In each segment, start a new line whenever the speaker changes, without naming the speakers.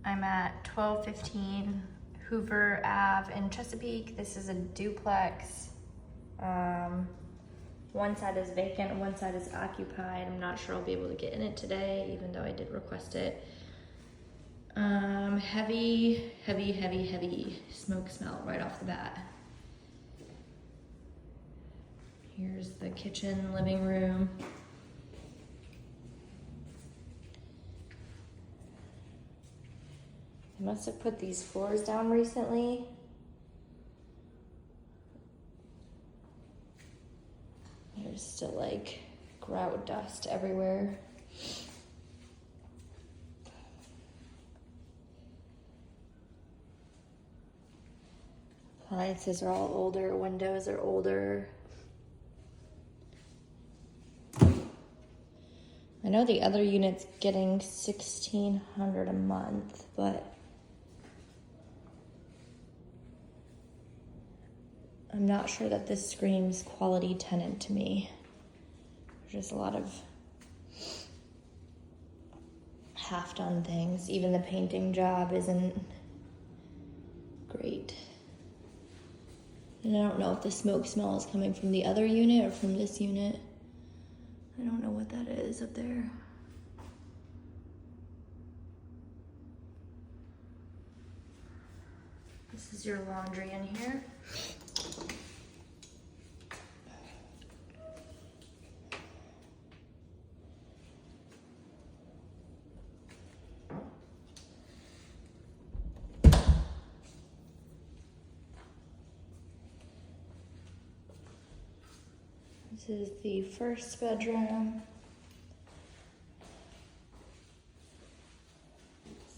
I'm at 1215 Hoover Ave in Chesapeake. This is a duplex. One side is vacant, one side is occupied. I'm not sure I'll be able to get in it today, even though I did request it. Heavy smoke smell right off the bat. Here's the kitchen, living room. They must have put these floors down recently. There's still like grout dust everywhere. Appliances are all older, windows are older. I know the other unit's getting $1,600 a month, but I'm not sure that this screams quality tenant to me. There's just a lot of half-done things. Even the painting job isn't great. And I don't know if the smoke smell is coming from the other unit or from this unit. I don't know what that is up there. This is your laundry in here. This is the first bedroom.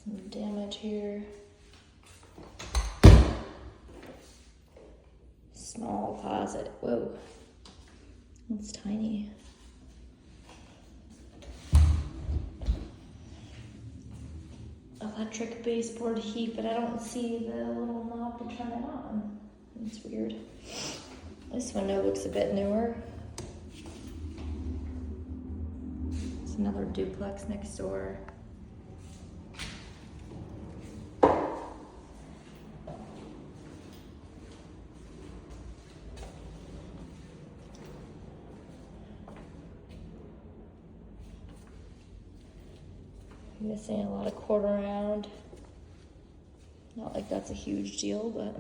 Some damage here. Small closet. Whoa, that's tiny. Electric baseboard heat, but I don't see the little knob to turn it on. It's weird. This window looks a bit newer. It's another duplex next door. Missing a lot of quarter round. Not like that's a huge deal, but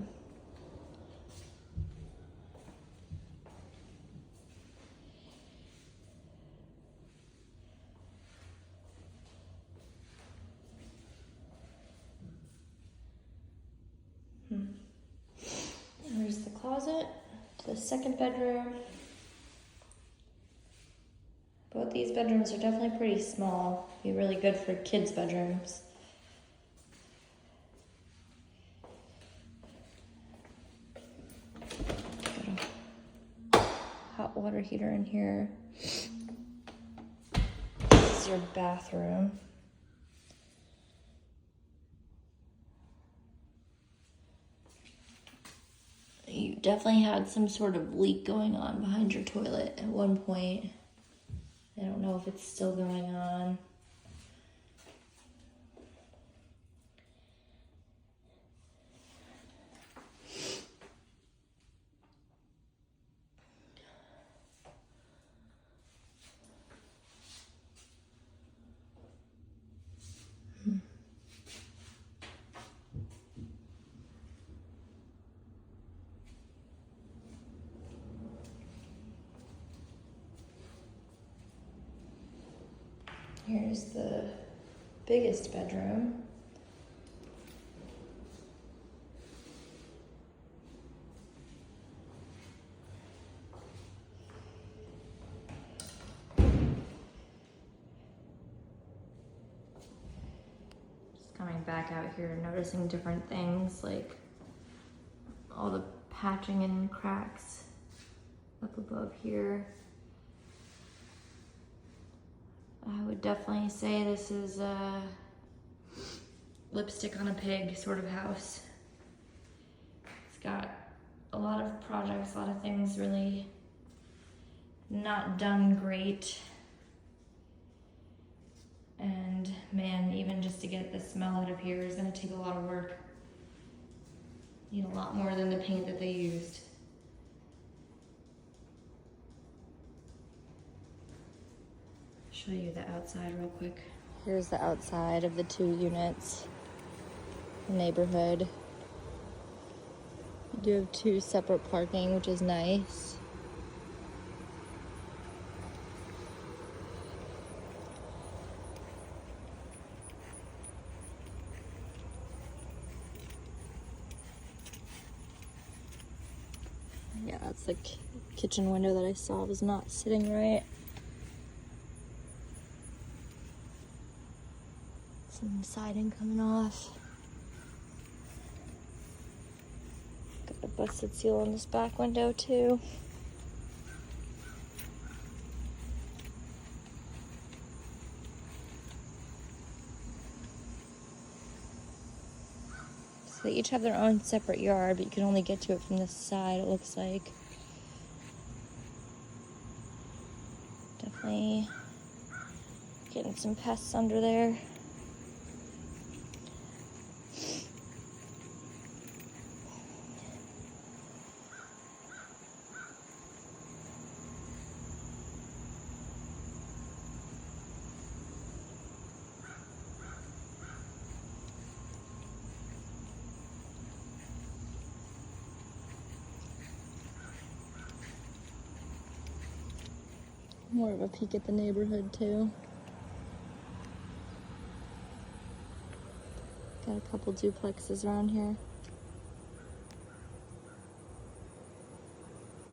there's the closet, the second bedroom. Both these bedrooms are definitely pretty small. Be really good for kids' bedrooms. Got a hot water heater in here. This is your bathroom. You definitely had some sort of leak going on behind your toilet at one point. I don't know if it's still going on. Here's the biggest bedroom. Just coming back out here, noticing different things like all the patching and cracks up above here. I would definitely say this is a lipstick on a pig sort of house. It's got a lot of projects, a lot of things really not done great. And man, even just to get the smell out of here is gonna take a lot of work. Need a lot more than the paint that they used. Show you the outside real quick. Here's the outside of the 2 units. The neighborhood. You do have 2 separate parking, which is nice. Yeah, that's the kitchen window that I saw was not sitting right. Some siding coming off. Got a busted seal on this back window too. So they each have their own separate yard, but you can only get to it from this side, it looks like. Definitely getting some pests under there. More of a peek at the neighborhood too. Got a couple duplexes around here.